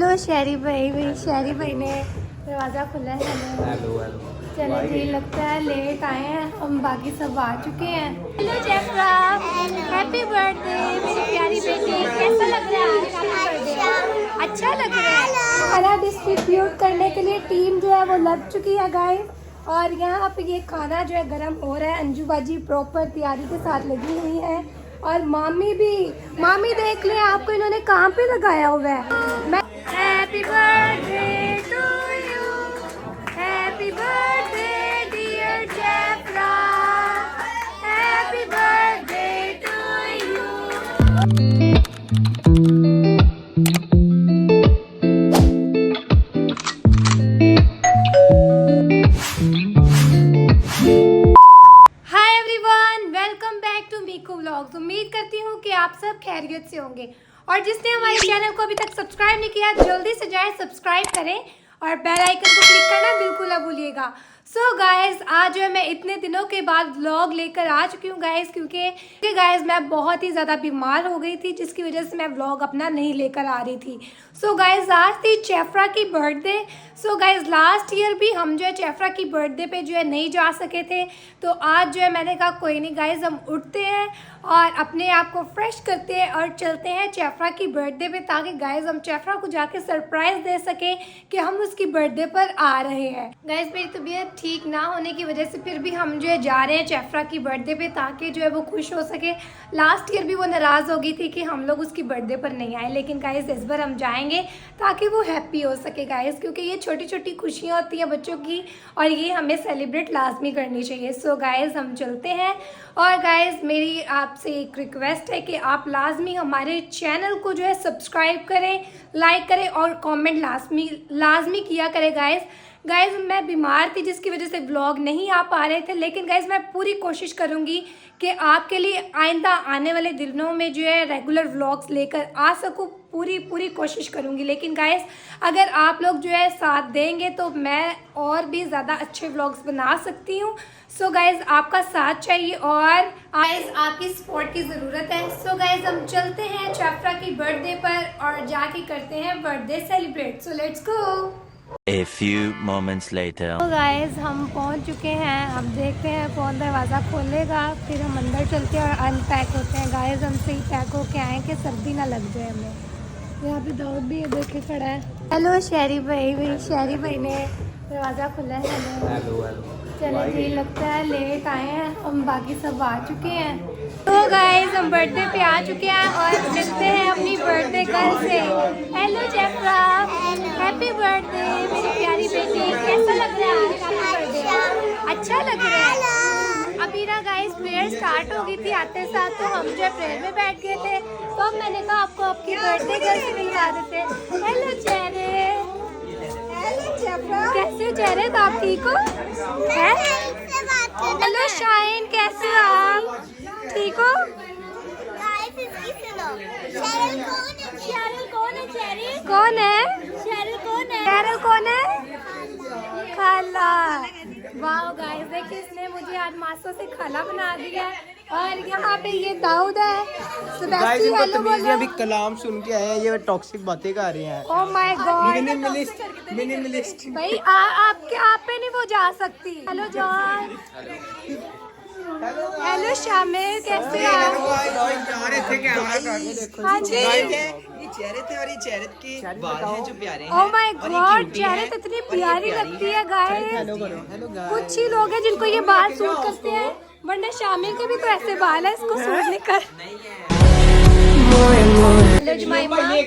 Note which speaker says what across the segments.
Speaker 1: Hello शहरी भाई शहरी भाई ने दरवाज़ा खुला है।
Speaker 2: Hello hello.
Speaker 1: चलो जी, लगता है लेट आए हैं हम, बाकी सब आ चुके हैं। हेलो जैफ्रा, हैप्पी बर्थडे मेरी प्यारी बेटी। कैसा लग रहा है? Happy birthday. अच्छा लग रहा है। खाना डिस्ट्रीब्यूट करने के लिए टीम जो है वो लग चुकी है गाइस, और यहाँ पे ये खाना जो है गर्म हो रहा है। अंजू बाजी प्रॉपर तैयारी के साथ लगी हुई है, और मामी भी। मामी देख लें आपको इन्होंने कहाँ पे लगाया हुआ है। Happy birthday to you, happy birthday dear Jaifra, happy birthday to you. उम्मीद करती हूँ कि आप सब खैरियत से होंगे, और जिसने हमारे चैनल को अभी तक सब्सक्राइब नहीं किया जल्दी से जाए सब्सक्राइब करें, और बेल आइकन को क्लिक करना बिल्कुल ना भूलिएगा। सो गाइज, आज जो है मैं इतने दिनों के बाद व्लॉग लेकर आ चुकी हूँ गाइज, क्योंकि गाइज मैं बहुत ही ज़्यादा बीमार हो गई थी, जिसकी वजह से मैं व्लॉग अपना नहीं लेकर आ रही थी। सो गाइज, आज थी जैफ्रा की birthday. So guys, last year भी हम जो है जैफ्रा की बर्थडे पे जो है नहीं जा सके थे, तो आज जो है मैंने कहा कोई नहीं गाइज, हम उठते हैं और अपने आप को फ्रेश करते हैं और चलते हैं जैफ्रा की बर्थडे पे, ताकि गाइज हम जैफ्रा को जाके सरप्राइज़ दे सके कि हम उसकी बर्थडे पर आ रहे हैं। गाइज, मेरी तबीयत ठीक ना होने की वजह से फिर भी हम जो है जा रहे हैं जैफ्रा की बर्थडे पे, ताकि जो है वो खुश हो सके। लास्ट ईयर भी वो नाराज़ हो गई थी कि हम लोग उसकी बर्थडे पर नहीं आए, लेकिन गाइज इस बार हम जाएंगे ताकि वो हैप्पी हो सके गाइज, क्योंकि ये छोटी छोटी खुशियाँ होती हैं बच्चों की, और ये हमें सेलिब्रेट लाजमी करनी चाहिए। सो गाइज, हम चलते हैं। और गाइज, मेरी आपसे एक रिक्वेस्ट है कि आप लाजमी हमारे चैनल को जो है सब्सक्राइब करें, लाइक करें और कमेंट लाजमी किया करें गाइज। मैं बीमार थी जिसकी वजह से व्लॉग नहीं आ पा रहे थे, लेकिन गाइज मैं पूरी कोशिश करूंगी कि आपके लिए आइंदा आने वाले दिनों में जो है रेगुलर व्लॉग्स लेकर आ सकूं। पूरी कोशिश करूंगी। लेकिन गाइज, अगर आप लोग जो है साथ देंगे तो मैं और भी ज़्यादा अच्छे व्लॉग्स बना सकती हूँ। सो गाइज, आपका साथ चाहिए और गाइज आपकी सपोर्ट की ज़रूरत है। सो गाइज, हम चलते हैं जैफ्रा की बर्थडे पर और जाके करते हैं birthday celebrate. So let's go.
Speaker 3: A few moments later.
Speaker 1: तो गाइज, हम पहुंच चुके हैं। अब देखते हैं कौन दरवाज़ा खोलेगा, फिर हम अंदर चलते हैं और अनपैक होते हैं। गाइज, हम सही पैक होके आए कि सर्दी ना लग जाए हमें। यहाँ पे दाऊद भी देखे खड़ा है। हेलो शहरी भाई शहरी भाई ने दरवाज़ा खुला है।
Speaker 2: Hello hello.
Speaker 1: चलो जी, लगता है लेट आए हैं हम, बाकी सब आ चुके हैं। तो गाइज, हम बर्थडे पे आ चुके हैं और मिलते हैं अपनी बर्थडे गर्ल से। हेलो जैफ्रा, हैप्पी बर्थडे मेरी प्यारी बेटी। कैसा लग रहा है? Happy birthday. अच्छा लग रहा है। अभी ना गाइज प्रेयर स्टार्ट हो गई थी आते साथ, तो हम जो प्रेयर में बैठ गए थे, तो अब मैंने कहा आपको आपकी बर्थडे गर्ल से मिलवा देते। हेलो चेहरे, कैसे हो चेहरे? तो आप ठीक हो? हेलो शाइन, कैसे हो आप? ठीक हो? कौन है? शेरल कौन है? खाला। वाह गाइस, देखिए इसने मुझे आज मासों से खाना बना दिया है। और यहाँ पे ये दाऊद है।
Speaker 2: गाइस, इनको तमीज़ अभी कलाम सुन के आए हैं, ये टॉक्सिक बातें कर रहे हैं।
Speaker 1: ओह माय गॉड,
Speaker 2: मिनिमलिस्ट
Speaker 1: भाई आप पे नहीं वो जा सकती। हेलो जॉन, हेलो शामिर, कैसे हो आप? हाँ जी,
Speaker 2: चेहरे थे और ये चेहरे के बाल हैं जो प्यारे हैं।
Speaker 1: ओह माय गॉड, चेहरे तो इतनी प्यारी लगती है गाइस। कुछ ही लोग हैं जिनको ये बाल सूट करते हैं, वरना शामिर के भी तो ऐसे बाल है, इसको सूट नहीं कर। हेलो जमाइमा, मेरी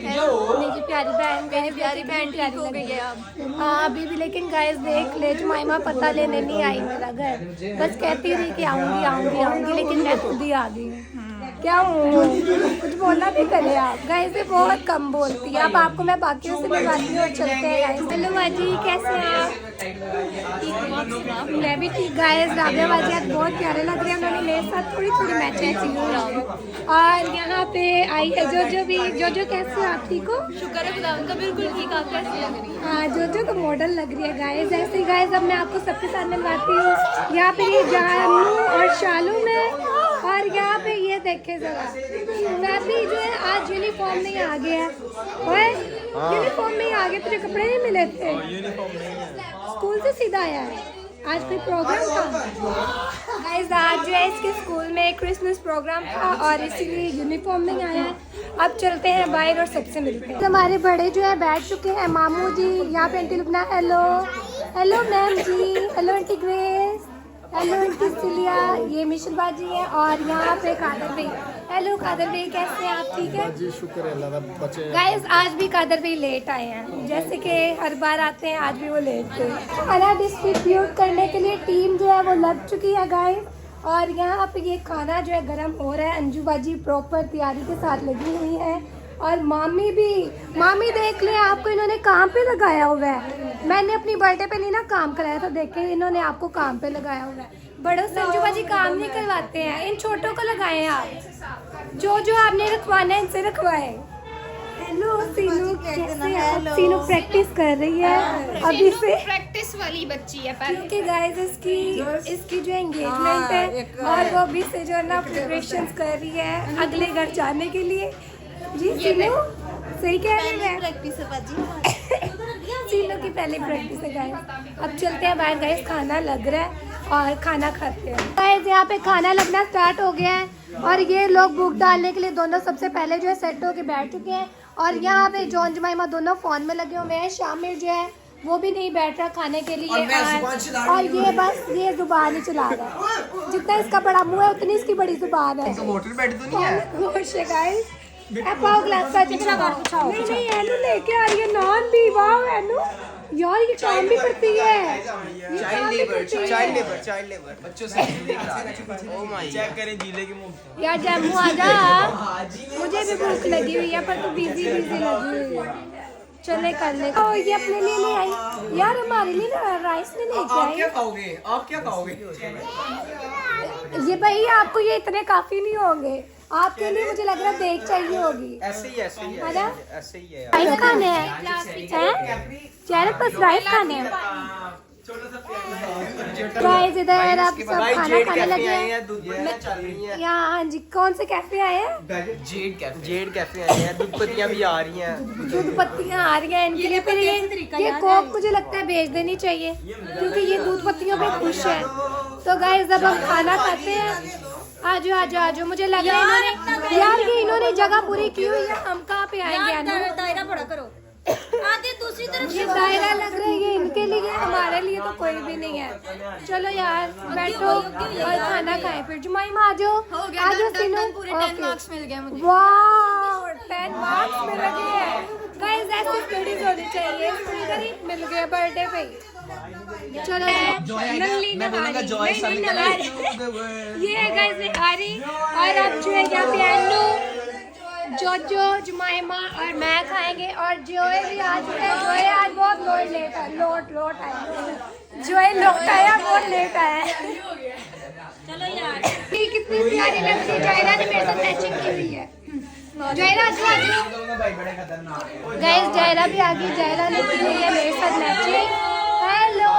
Speaker 1: प्यारी बहन, मेरी प्यारी प्यारी हो गई है अब। हाँ अभी भी, लेकिन गाइस देख ले, जमाइमा पता लेने नहीं आई मेरा घर, बस कहती रही कि आऊंगी, लेकिन मैं खुद ही आ गई हूँ। क्या हूँ, कुछ बोलना भी करे आप। गाइस से बहुत कम बोलती है। अब आपको मैं बाकियों से मिलवाती हूँ और चलते हैं गाइस। हेलो बाजी, कैसे हैं आप? मैं भी ठीक। गाइस, राबिया बाजी आज बहुत प्यारे लग रहे हैं, उन्होंने मेरे साथ थोड़ी मैचिंग की हुई। और यहाँ पे आई है जो कैसे हो आप? ठीक हो?
Speaker 4: शुक्र है खुदा का, बिल्कुल ठीक। आप कैसी लग रही है?
Speaker 1: हाँ, जो तो मॉडल लग रही है गाइस। ऐसे ही गाइस, अब मैं आपको सबके साथ मिलवाती हूँ। यहाँ पे ये जानू और शालू में, और यहाँ पे ये देखे जरा, मैं भी जो है आज यूनिफॉर्म में आ गया है। यूनिफॉर्म में ही आ गए, तुझे कपड़े नहीं मिले थे? स्कूल से सीधा आया है। आज कोई प्रोग्राम था गाइस, आज जो है इसके स्कूल में क्रिसमस प्रोग्राम था और इसीलिए यूनिफॉर्म में आया है। अब चलते हैं बाहर और सबसे मिलते हैं। हमारे बड़े जो है बैठ चुके हैं, मामू जी यहाँ पे, aunty Lubna hello, hello ma'am ji, hello aunty Grace, hello aunty Celia, ये मिशन बाजी है और यहाँ पे कादर भाई। हेलो कादर भाई, कैसे हैं आप? ठीक है
Speaker 5: जी, शुक्र है अल्लाह का। बचे
Speaker 1: गाइस, आज भी कादर भाई लेट आए हैं, जैसे कि हर बार आते हैं, आज भी वो लेट थे। खाना डिस्ट्रीब्यूट करने के लिए टीम जो है वो लग चुकी है गाइस, और यहाँ पे ये खाना जो है गर्म हो रहा है। अंजू बाजी प्रॉपर तैयारी के साथ लगी हुई है और मामी भी। मामी देख ले, आपको इन्होंने काम पे लगाया हुआ है। मैंने अपनी बर्थडे पे नहीं ना काम कराया था, देखे इन्होंने आपको काम पे लगाया हुआ है। बड़ों से अंजू बाजी काम नहीं करवाते हैं, इन छोटों को लगाए हैं आप। जो जो आपने रखवाना है इनसे रखवाए। हेलो सीनू, कैसे हैं? सीनू प्रैक्टिस कर रही है अभी से,
Speaker 4: प्रैक्टिस वाली बच्ची है।
Speaker 1: क्योंकि गाइस इसकी जो एंगेजमेंट है और वो अभी से जो है ना प्रिपरेशंस कर रही है अगले घर जाने के लिए। जी सीनू सही कह रही है,
Speaker 4: प्रैक्टिस है बाजी।
Speaker 1: सीनू की पहली प्रैक्टिस है गाइस। अब चलते हैं बाहर गाइस, खाना लग रहा है और खाना खाते हैं गाइस। यहाँ पे खाना लगना स्टार्ट हो गया है और ये लोग भूख डालने के लिए दोनों सबसे पहले जो है सेट होके बैठ चुके हैं। और यहाँ पे जॉन जमाइमा दोनों फोन में लगे हुए हैं। शामिल जो है वो भी नहीं बैठ रहा खाने के लिए और ये बस ये जुबान ही चला रहा है। जितना इसका बड़ा मुंह है उतनी इसकी बड़ी जुबान है।
Speaker 2: मोटर बैठ तो नहीं है?
Speaker 1: पाव ग्लास का चिकना बार पूछाओ। नहीं एनु लेके आ रही है नान भी। वाह एनु, यार ये काम भी करती है।
Speaker 2: चाइल्ड लेबर बच्चों से ओ माय, चेक करें जीले की मुंह।
Speaker 1: यार जम्मू आजा, मुझे भी भूख लगी हुई है पर तू बिजी लगी हुई है। चले कर ले। ओ ये अपने लिए ले आई यार, हमारे लिए ना राइस नहीं लेके आई।
Speaker 2: आप क्या खाओगे?
Speaker 1: ये भाई आपको ये इतने काफी नहीं होंगे, आपके लिए मुझे लग रहा है देख चाहिए होगी।
Speaker 2: ऐसे ही है
Speaker 1: है ना?
Speaker 2: ऐसे ही है।
Speaker 1: राइस खाने हैं चेहरे पर, राइस खाने हैं गाइस। इधर आप सब खाना खाने लगे हैं। यहाँ हाँ जी, कौन से कैफे आए हैं?
Speaker 2: जेड कैफे आए हैं। दूध पत्तियां भी आ रही हैं।
Speaker 1: दूध पत्तियां आ रही हैं इनके लिए। फिर ये कोक मुझे लगता है भेज देनी चाहिए क्योंकि ये दूध पत्तियों पे खुश है। तो गाइस जब हम खाना खाते हैं, आजो आजो आजो, मुझे लग रहा है इन्होंने यार ये इन्होंने जगह पूरी की हुई है, हम कहाँ पे आएंगे?
Speaker 4: दायरा बड़ा करो, आगे दूसरी तरफ
Speaker 1: ये दायरा लग रहा है ये इनके लिए, हमारे लिए तो कोई भी नहीं है। चलो यार बैठो और खाना खाएं। फिर जुमाइमा आ जाओ, आ जाओ सीनू।
Speaker 4: पूरे 10 मार्क्स मिल गए मुझे।
Speaker 1: वाह 10 मार्क्स मिल गए हैं गाइस। ऐसी स्टडीज होनी चाहिए। स्टडी मिल गया बर्थडे पे। चलो नल्ली ये है गाइस आ रही। और अब जो है यहाँ पे एनु, जोजो, जुमाइमा और मैं खाएंगे और जोए भी आज है। जोए आज बहुत लेट है, लोट आया। जोए लोट आया, बहुत लेट आया।
Speaker 4: चलो यार,
Speaker 1: ये कितनी प्यारी लगती है। जायरा ने मेरे साथ मैचिंग की हुई है। जायरा गाइस, जायरा भी आ गई। जायरा ने की हुई है मेरे साथ मैचिंग। हेलो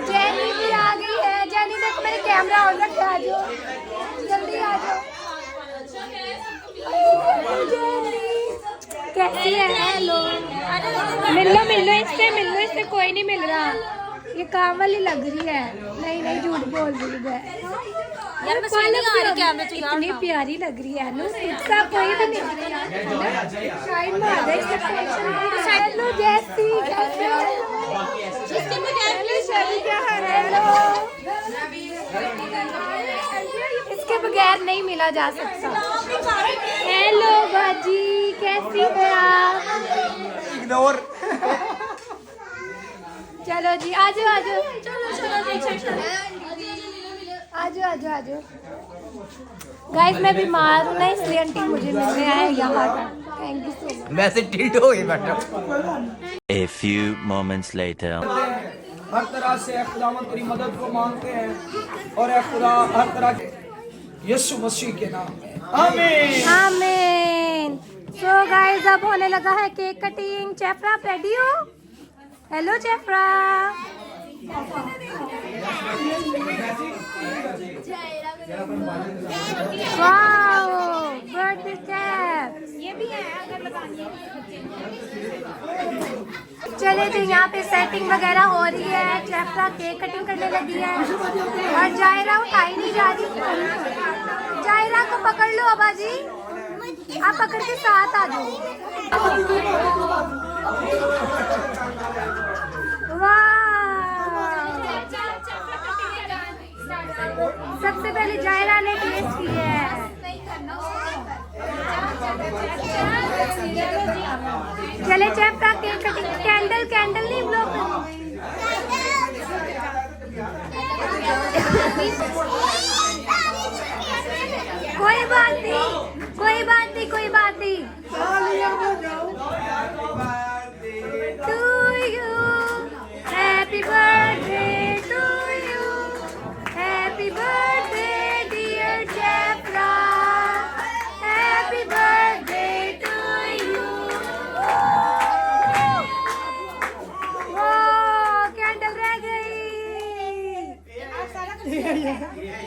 Speaker 1: जेनी भी आ गई है। जेनी देखो मेरे कैमरा ऑन रखा, आ जाओ जल्दी आ जाओ। कैसी है? हेलो मिल लो इससे कोई नहीं मिल रहा। ये काम वाली लग रही है। नहीं झूठ बोल रही है
Speaker 4: यार मैं समझ नहीं आ रही कैमरे से।
Speaker 1: इतनी प्यारी लग रही है नु, इसका कोई भी नहीं। हेलो जैसी, इसके बगैर नहीं मिला जा सकता। हेलो बाजी, कैसी है आप?
Speaker 2: इग्नोर।
Speaker 1: चलो जी आजो गाइस। मैं बीमार हूँ ना, इसलिए आंटी मुझे मिलने आए यहाँ पर। Thank you so much.
Speaker 2: मैं से टिल्ट हो गई बैठा।
Speaker 3: A few moments later.
Speaker 6: हर तरह से खुदावंद तेरी मदद को मांगते हैं और खुदा हर तरह के यीशु मसीह के नाम में आमीन
Speaker 1: आमीन। सो गाइस अब होने लगा है केक कटिंग। चेफरा रेडी हो? हेलो चेफरा, वाओ बर्थडे कैप
Speaker 4: ये भी है अगर लगानी है
Speaker 1: चले जी यहाँ पे सेटिंग वगैरह हो रही है चैफ्रा केक कटिंग करने लगी है और जायरा उठाई नहीं जा रही जायरा को पकड़ लो अबा जी आप पकड़ के साथ आ जाओ सबसे पहले जायरा ने टेस्ट की है चले चैप्टा केक कटिंग कैंडल कैंडल नहीं ब्लो कोई बात नहीं कोई बात नहीं कोई बात नहीं to you happy birthday to you happy birthday dear चैप्टा happy birthday to you candle रह गई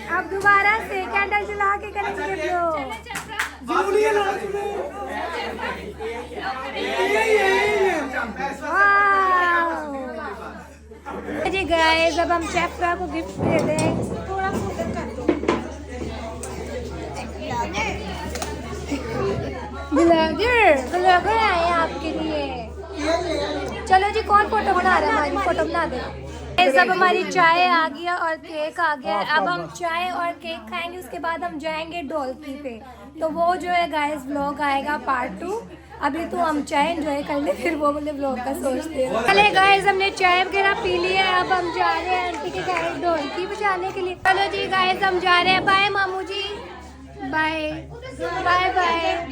Speaker 1: अब दोबारा से कैंडल जला के करेंगे ब्लो जी गाइस अब हम चैफ्रा को गिफ्ट दे दें थोड़ा फोकस कर दो ब्लॉगर आए आपके लिए चलो जी कौन फोटो बना रहा है हमारी फोटो बना दे अब हमारी चाय आ गया और केक आ गया अब हम चाय और केक खाएंगे उसके बाद हम जाएंगे ढोलकी पे तो वो जो है गाइस व्लॉग आएगा पार्ट 2 अभी तो हम चाय एंजॉय कर ले फिर वो बोले व्लॉग का सोचते हैं चले गाइस हमने चाय वगैरह पी ली है अब हम जा रहे हैं आंटी के घर ढोलकी बजाने के लिए चलो जी गाइस हम जा रहे हैं बाय मामू जी बाय बाय बाय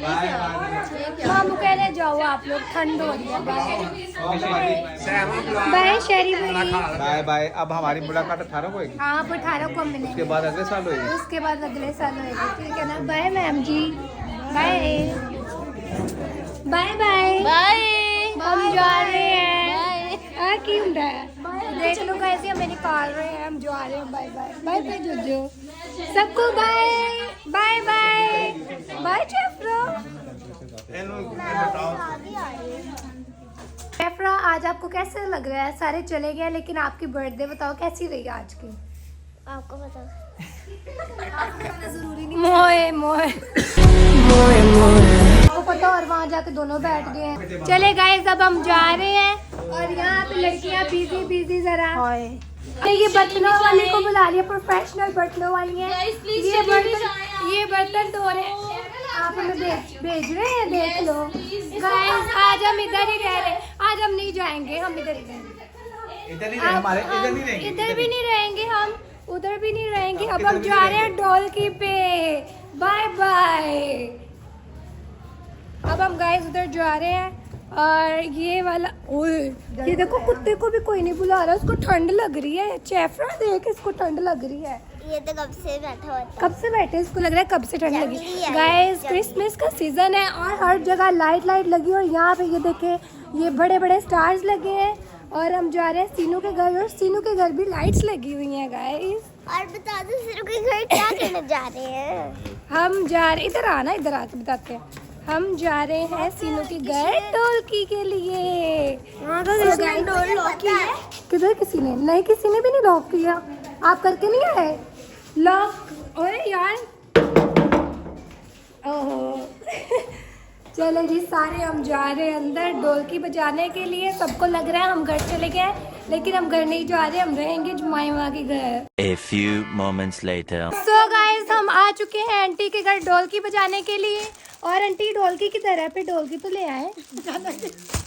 Speaker 1: मामू कह रहे जाओ आप लोग ठंड हो रही है बाय शेरी भाई
Speaker 2: बाय बाय अब हमारी मुलाकात 18 को होगी
Speaker 1: हाँ आप 18 को मिलेंगे
Speaker 2: उसके बाद अगले साल होगी
Speaker 1: उसके बाद अगले साल होएगी ठीक है ना बाय मैम जी बाय बाय बाय बाय हम जा रहे हैं की ਹੁੰਦਾ है देख लो कैसे हमें निकाल रहे हैं हम जा रहे हैं बाय बाय बाय बाय जोजो सबको बाय बाय बाय बाय चैफ्रा चैफ्रा आज आपको कैसे लग रहा है सारे चले गए लेकिन आपकी बर्थडे बताओ कैसी रही आज की
Speaker 5: आपको बताओ
Speaker 1: मोए मोए आपको पता और वहाँ जाके दोनों बैठ गए हैं चले गाइस अब हम जा रहे हैं और यहाँ पे लड़कियाँ बिजी जरा ये बर्तनों वाले को बुला लिया प्रोफेशनल बर्तनों वाली है ये बर्तन धो रहे हैं आप हमें भेज रहे हैं देख लो गाइस आज हम इधर ही रह रहे हैं आज हम नहीं जाएंगे हम इधर ही रहेंगे इधर भी नहीं रहेंगे हम उधर भी नहीं रहेंगे अब हम जा रहे हैं ढोलकी पे बाय बाय अब हम गाइस उधर जा रहे हैं और ये वाला ओए ये देखो कुत्ते को भी कोई नहीं बुला रहा उसको ठंड लग रही है चैफ्रा देख इसको ठंड लग रही है
Speaker 5: ये तो कब से बैठा हुआ था
Speaker 1: कब से बैठे इसको लग रहा है कब से ठंड लगी गाइस क्रिसमस का सीजन है और हर जगह लाइट लगी और यहाँ पे ये देखे ये बड़े बड़े स्टार्स लगे हैं और हम जा रहे हैं सीनू के घर और सीनू के घर भी लाइट्स लगी हुई हैं गाइस
Speaker 5: और बता दो सिर्फ के घर क्या करने जा रहे हैं
Speaker 1: हम जा रहे इधर आना इधर आके बताते हैं हम जा रहे हैं सीनू के घर ढोलकी के लिए किधर किसी ने नहीं किसी ने भी नहीं लॉक किया आप करके नहीं आए लॉक ओए यार ओहो चलो जी सारे हम जा रहे हैं अंदर ढोलकी बजाने के लिए सबको लग रहा है हम घर चले गए लेकिन हम घर नहीं जा रहे हम रहेंगे जुमाइमा के घर
Speaker 3: A few moments later.
Speaker 1: So guys हम आ चुके हैं आंटी के घर ढोलकी बजाने के लिए और आंटी ढोलकी की तरह पे ढोलकी तो ले आए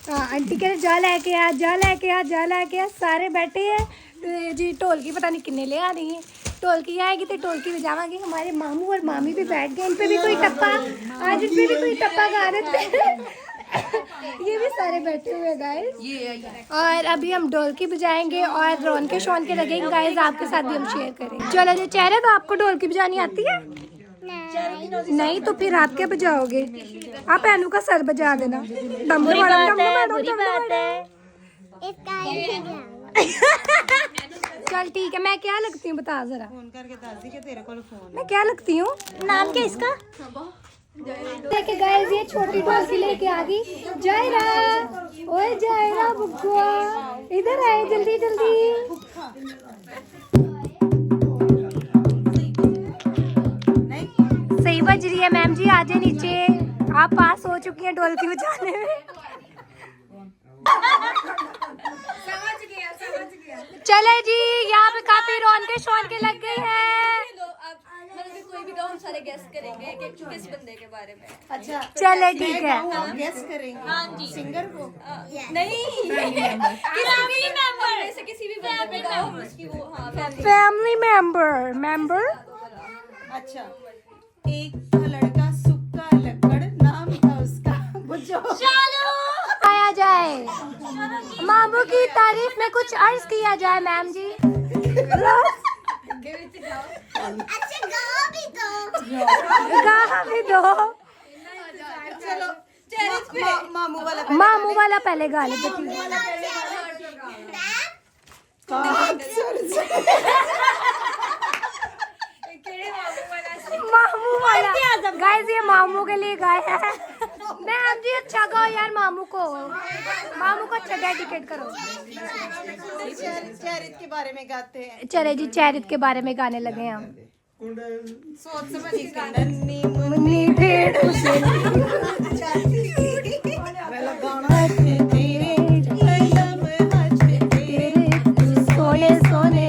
Speaker 1: हाँ आंटी कह रहे जा लेके आ जा लेके आ जा लेके आ सारे बैठे हैं जी ढोलकी पता नहीं कितने ले आ रही है ढोलकी आएगी तो ढोलकी बजावांगे हमारे मामू और मामी भी बैठ गए इन पे भी कोई टप्पा आज इन पे भी कोई टप्पा गा रहे थे ये भी सारे बैठे हुए गाइस और अभी हम ढोलकी बजाएंगे और रौन के शौन के लगेंगे गाइस आपके साथ भी हम शेयर करेंगे चलो जो चेहरे तो आपको ढोलकी बजानी आती है नहीं तो फिर आप क्या बजाओगे आप एनू का सर बजा देना
Speaker 5: इसका
Speaker 1: चल ठीक है, मैं क्या लगती हूँ बता जरा।
Speaker 4: फोन करके दस दी कि तेरे को फोन
Speaker 1: मैं क्या लगती हूँ? नाम क्या इसका? लेके गाइस ये छोटी डॉल लेके आ गई जायरा। ओए जायरा बुग्गुआ, इधर आए जल्दी जल्दी। सही बज रही है मैम जी, आ जाए नीचे। आप पास हो चुकी हैं ढोलकी बजाने में। चले जी, यहाँ पे काफी रौनके लग गई है।
Speaker 7: कोई भी गाँव हम सारे गेस करेंगे कि किस बंदे के बारे में।
Speaker 4: अच्छा
Speaker 1: चले ठीक है।
Speaker 4: गेस करेंगे। हाँ जी। सिंगर को
Speaker 7: नहीं किसी भी बंदे पे गाओ उसकी वो हाँ
Speaker 1: फैमिली मेंबर।
Speaker 4: अच्छा, एक था लड़का सुक्का लकड़, नाम था उसका बुझो।
Speaker 1: आया जाए, मामू की तारीफ में कुछ अर्ज किया जाए मैम जी।
Speaker 5: अच्छा गा भी दो।
Speaker 1: गा भी दो।
Speaker 4: चलो मामू
Speaker 1: वाला पहले गा ले। मामू वाला गाइस, ये मामू के लिए गाया है। मैम जी अच्छा गाओ यार, मामू को अच्छा डेडिकेट करो।
Speaker 4: चैरित के बारे में गाते हैं।
Speaker 1: चले जी, चैरित के बारे में गाने लगे हैं हम।
Speaker 4: सोच समझ के नन्ही
Speaker 1: मुन्नी भेड़ उसे सोने सोने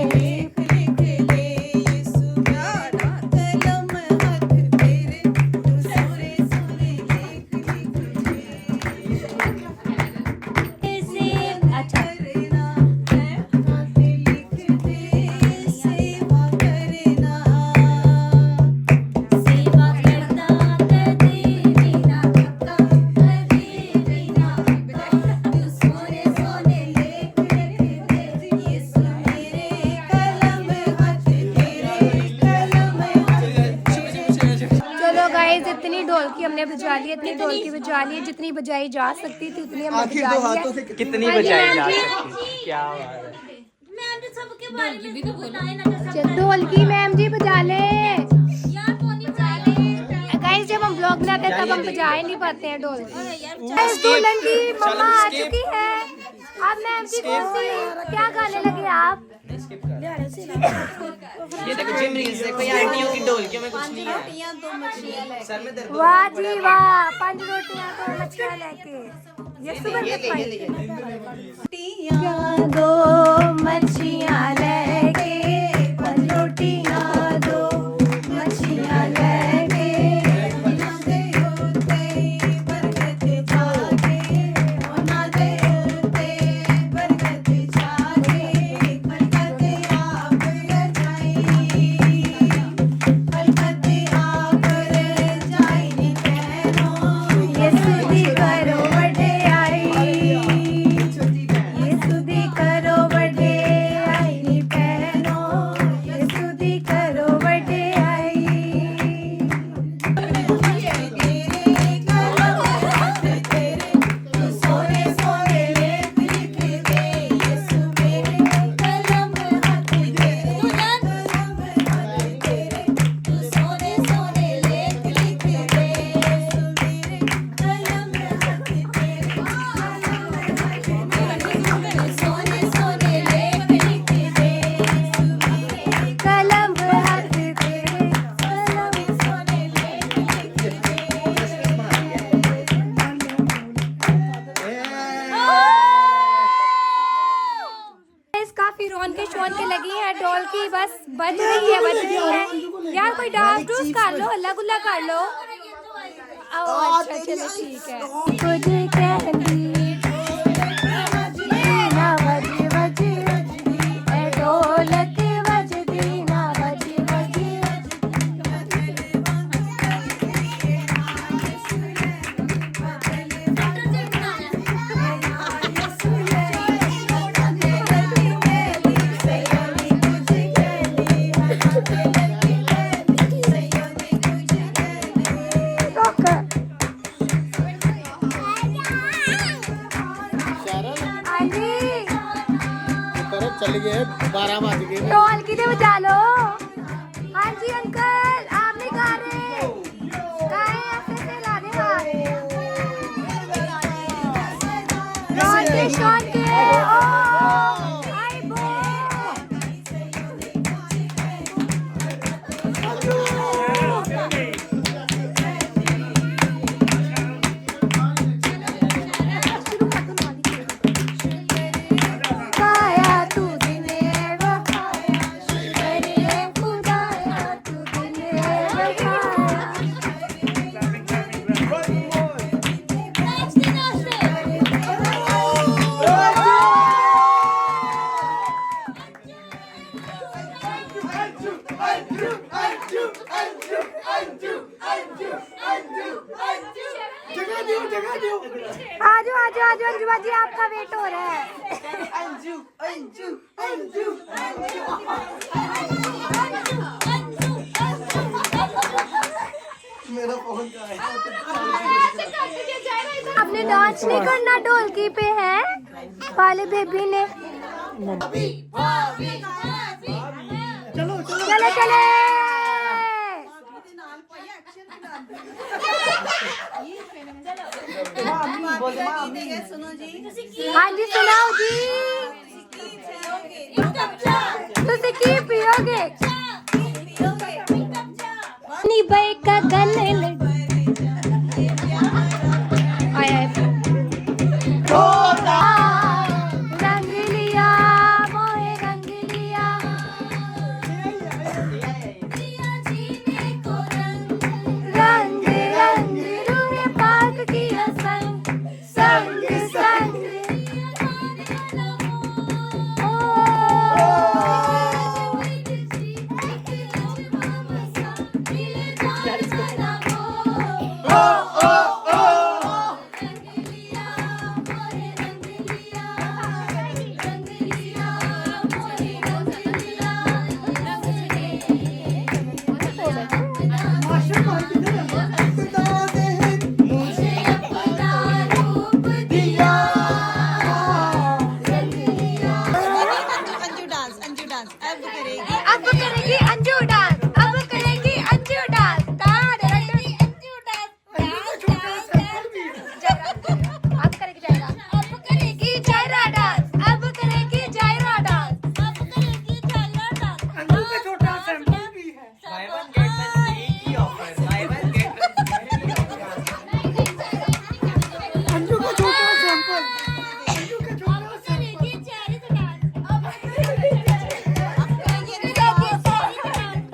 Speaker 1: इतनी ढोलकी हमने बजा ली, इतनी ढोलकी बजा ली, जितनी बजाई जा सकती थी उतनी हमने बजा ली है।
Speaker 2: कितनी बजाई जा सकती? क्या बात है।
Speaker 7: मैम जी सबके बारे में भी तो बताए ना।
Speaker 1: ढोलकी मैम जी बजा ले
Speaker 7: यार कौन नहीं बजा ले।
Speaker 1: गाइस, जब हम ब्लॉग बनाते हैं तब हम बजा ही नहीं पाते हैं ढोलकी। गाइस, दुल्हन की मम्मा आ चुकी है। अब मैम जी क्या गाने लगे आप?
Speaker 2: ये देखो जिन रील्स देखो, ये आंटियों की ढोलकियों में कुछ नहीं है। सर में दर्द।
Speaker 1: वाह जी वाह, 5 रोटियां 2 मछलियां लेके ये सुबह के पाई। दो मछलियां लेके 5 रोटियां 2 मछलियां लेके के लगी है ढोलकी, बस बज रही है यार। कोई डांस डूस कर लो, हल्ला गुल्ला कर लो। अच्छा चलो ठीक है। तुझे कहती ना बजी बजी ढोलक बजती ना बजी बजी।
Speaker 2: चल गए 12 बज गए
Speaker 1: ढोलकी दे बजा लो। हाँ जी अंकल, आप नहीं गा रहे? गाएं, ऐसे से ला दे हाथ। शॉन के आई बो। खाया तू दिने वो खाया, मेरे खुदाया तू दिने वो खाया। आजो आजो आजो अंजू बाजी, आपका वेट हो रहा है। आपने डांस नहीं करना ढोलकी पे है वाले बेबी ने। चले चले
Speaker 4: सुनो जी,
Speaker 1: हाँ जी सुनाओ जी। तुसी की पियोगे? निभे का गले रंग लिया मोहे रंग लिया, रंग रंग रूहे पाक किया संग संग संग।
Speaker 4: अंजू डांस अब करेगी।
Speaker 1: अब करेगी अंजू डांस, अब करेगी अंजू डांस। अब करेगी जायरा, अब करेगी जायरा डांस, अब करेगी जायरा डांस।
Speaker 6: अंजू का छोटा सैंपल भी है। अंजू का छोटा सैंपल, अंजू का छोटा सैंपल।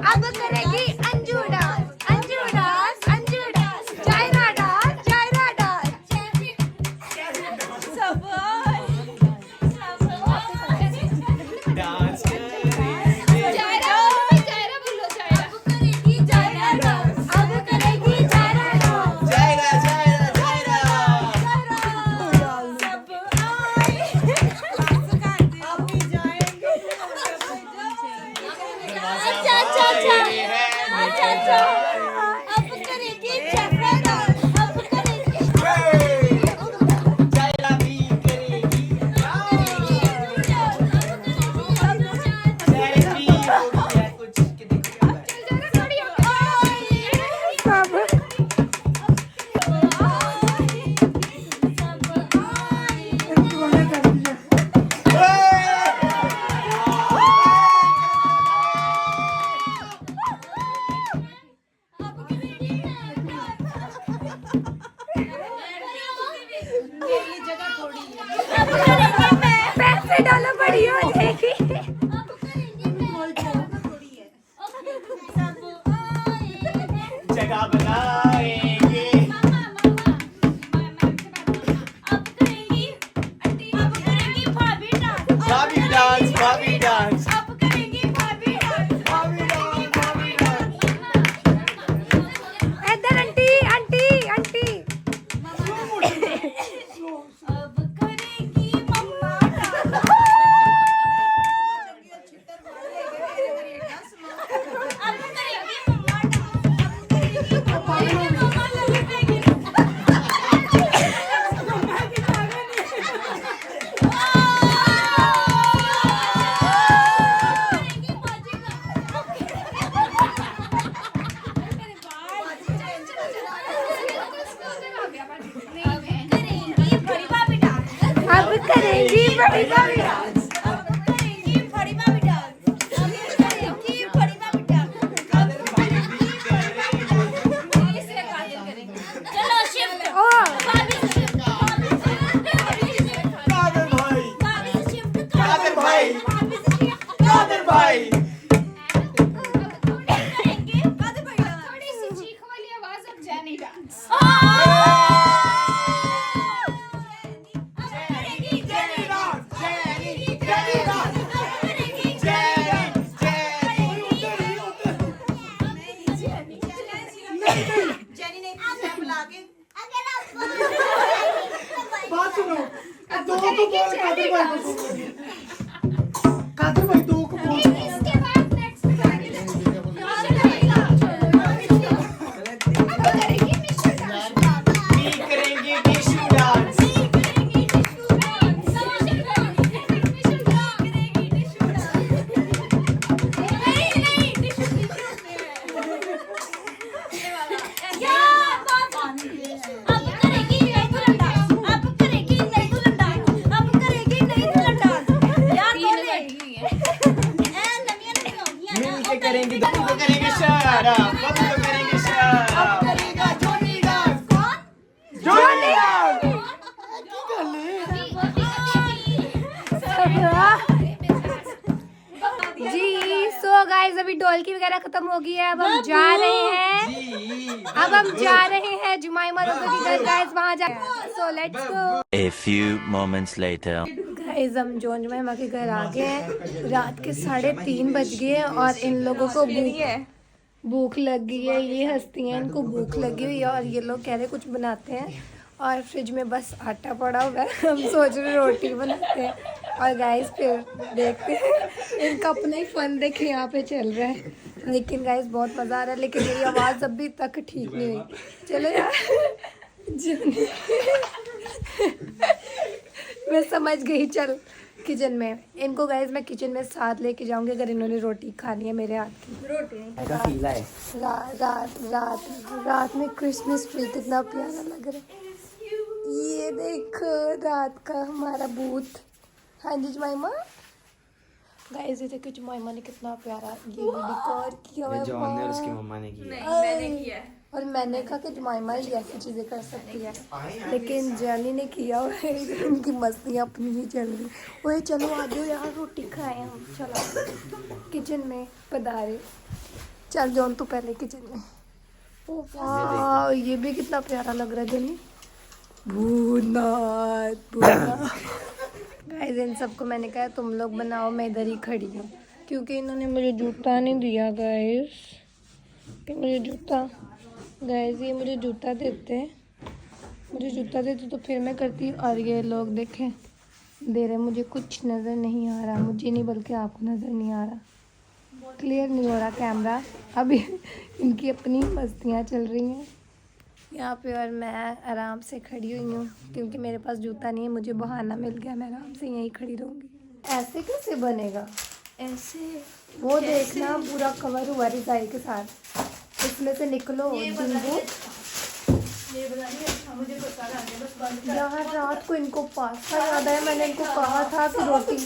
Speaker 1: अब करेगी Anju dance, Anju dance, Anju dance, Zaira dance, Zaira dance. Zaira Zaira बोलो, जायरा। अब करेगी जायरा डांस, अब करेगी जायरा डांस। अच्छा अच्छा अच्छा, अब करेगी जायरा डांस, अब करेगी पैसे डालो, बड़ी हो जाएगी।
Speaker 2: जगह बनाएंगे। भाभी डांस, भाभी डांस।
Speaker 1: इधर आंटी आंटी आंटी।
Speaker 4: भाभी डांस, अब करेंगी बड़ी भाभी डांस, अब करेंगी बड़ी भाभी डांस, इससे काजल करेंगे। चलो शिफ्ट, भाभी से शिफ्ट,
Speaker 2: कादर भाई,
Speaker 4: भाभी से शिफ्ट,
Speaker 2: कादर भाई,
Speaker 4: भाभी से शिफ्ट,
Speaker 2: कादर भाई।
Speaker 4: करेंगे कादर भाई डांस।
Speaker 7: थोड़ी सी चीख वाली आवाज अब जैनी डांस।
Speaker 4: जेनी ने स्टेप ला के
Speaker 2: बात सुनो, दो को बोल कादर भाई को बोल। कादर भाई दो को बोल।
Speaker 7: इसके बाद नेक्स्ट गाने करेंगे मिस्टर डांस।
Speaker 2: मी करेंगे टिश्यू डांस। मिलके करेंगे, दोनों को करेंगे शरारा, दोनों को करेंगे शरारा।
Speaker 4: करेगा जोनी डांस। कौन?
Speaker 2: जोनी डांस।
Speaker 1: जी सो गाइस अभी ढोलकी वगैरह खत्म हो गई है, अब हम जा रहे हैं। अब हम जा रहे हैं जुमाइमा लोगों की घर गाइस, वहां जा। So let's go.
Speaker 3: A few moments later.
Speaker 1: Guys हम जॉन जुमाइमा के घर आ गए हैं। रात के 3:30 बज गए हैं और इन लोगों को भूख लग गई है। ये हंसती हैं, इनको भूख लगी हुई है और ये लोग कह रहे कुछ बनाते हैं और फ्रिज में बस आटा पड़ा हुआ है। हम सोच रहे रोटी बनाते हैं और गाइस फिर देखते हैं। इनका अपना ही फन देखे यहाँ पे चल रहा है, लेकिन गाइस बहुत मज़ा आ रहा है। लेकिन मेरी आवाज़ अभी तक ठीक नहीं हुई। चलो यार मैं समझ गई। चल किचन में इनको गाइस मैं किचन में साथ लेके जाऊंगी अगर इन्होंने रोटी खानी है मेरे हाथ की रोटी। रात में क्रिसमस ट्री कितना प्यारा लग रहा है। ये देखो रात का हमारा बूथ। हाँ जी जुमाइमा गाइस, ये देखो जुमाइमा ने कितना प्यारा ये भी डेकोर किया हुआ है।
Speaker 2: जॉन ने उसकी मम्मा ने किया।
Speaker 7: मैंने किया है।
Speaker 1: और मैंने कहा कि जुमाइमा ही ऐसी चीज़ें कर सकती है, लेकिन जानी ने किया हुआ है। उनकी मस्तियाँ अपनी ही चल रही। ओए चलो आ जाओ यार, रोटी खाएं हम। चलो किचन में पधारे। चल जॉन तू पहले किचन में। ओ वाह ये भी कितना प्यारा लग रहा है जनी। भूतनाथ गाइस इन सबको मैंने कहा तुम लोग बनाओ, मैं इधर ही खड़ी हूँ क्योंकि इन्होंने मुझे जूता नहीं दिया गाइस। कि मुझे जूता गाइस ये मुझे जूता देते, मुझे जूता देते तो फिर मैं करती। और ये लोग देखें दे रहे, मुझे कुछ नज़र नहीं आ रहा। मुझे नहीं बल्कि आपको नज़र नहीं आ रहा, क्लियर नहीं हो रहा कैमरा। अभी इनकी अपनी मस्तियाँ चल रही हैं यहाँ पे और मैं आराम से खड़ी हुई हूँ क्योंकि मेरे पास जूता नहीं है। मुझे बहाना मिल गया, मैं आराम से यहीं खड़ी रहूँगी। ऐसे कैसे बनेगा?
Speaker 7: ऐसे
Speaker 1: वो देखना पूरा कवर हुआ रिजाई के साथ, इसमें से निकलो जिंदू। यार रात को इनको पास्ता याद आया, मैंने इनको कहा था कि रोटी।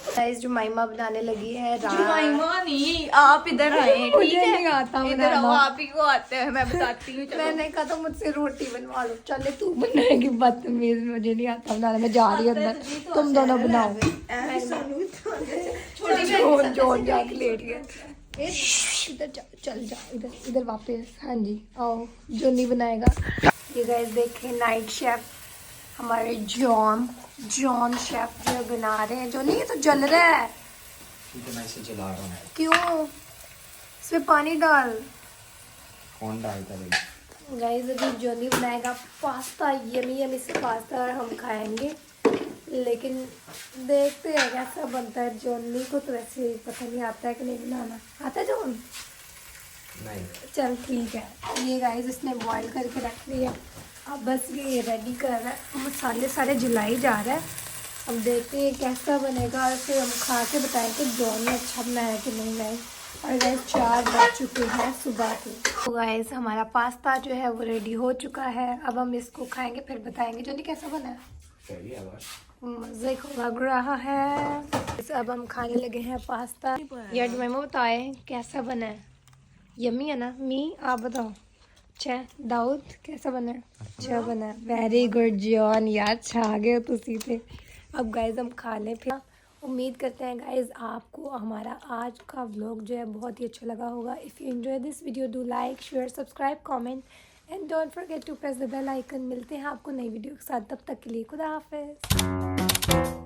Speaker 1: गाइस जुमाइमा बनाने लगी है
Speaker 7: जुमाइमा नहीं, आप इधर आए ठीक
Speaker 1: मुझे
Speaker 7: है?
Speaker 1: नहीं आता
Speaker 7: इधर आओ,
Speaker 1: बनाना।
Speaker 7: आप ही को आते हैं, मैं बताती हूँ। चलो।
Speaker 1: मैंने कहा तो मुझसे रोटी बनवा लो। चले तू बनाएगी, बदतमीज, मुझे नहीं आता बनाना। मैं जा रही हूँ अंदर, तुम दोनों बनाओ। जोन जोन जाके लेट गया। इधर चल जा, इधर इधर वापस। हाँ जी आओ, जो नहीं बनाएगा। ये गाइस देखें नाइट शेफ हमारे जॉन शेफ जो बना रहे हैं। जो नहीं ये तो जल रहा है।
Speaker 2: मैं इसे जला रहा हूँ।
Speaker 1: क्यों? इसमें पानी डाल।
Speaker 2: कौन डालता है?
Speaker 1: गाइस अभी जोनी बनाएगा पास्ता, यमी यमी से पास्ता और हम खाएंगे। लेकिन देखते हैं कैसा बनता है। जोनी को तो वैसे पता नहीं आता है कि नहीं बनाना आता है जोन।
Speaker 2: नहीं
Speaker 1: चल ठीक है। ये गाइस इसने बॉईल करके रख लिया, अब बस ये रेडी कर रहा है। मसाले सारे जलाई जा रहा है। अब देखते हैं कैसा बनेगा और फिर हम खा के बताएंगे जॉन ने अच्छा बनाया कि नहीं बनाया। और गाइस 4 बज चुके हैं सुबह के। तो गाइस हमारा पास्ता जो है वो रेडी हो चुका है। अब हम इसको खाएंगे फिर बताएंगे जोनी कैसा बना है। मज़े को लग रहा है। अब हम खाने लगे हैं पास्ता। यार मैमो बताए कैसा बना है? यम्मी है ना? मी आप बताओ। अच्छा दाऊद कैसा बना है? अच्छा बना है। वेरी गुड जॉन, यार छा गए हो तुसी पे। अब गाइज हम खा लें फिर। उम्मीद करते हैं गाइज आपको हमारा आज का व्लॉग जो है बहुत ही अच्छा लगा होगा। If you enjoy this video do like share subscribe comment and don't forget to press the bell icon. मिलते हैं आपको नई वीडियो के साथ, तब तक के लिए खुदा हाफिज़।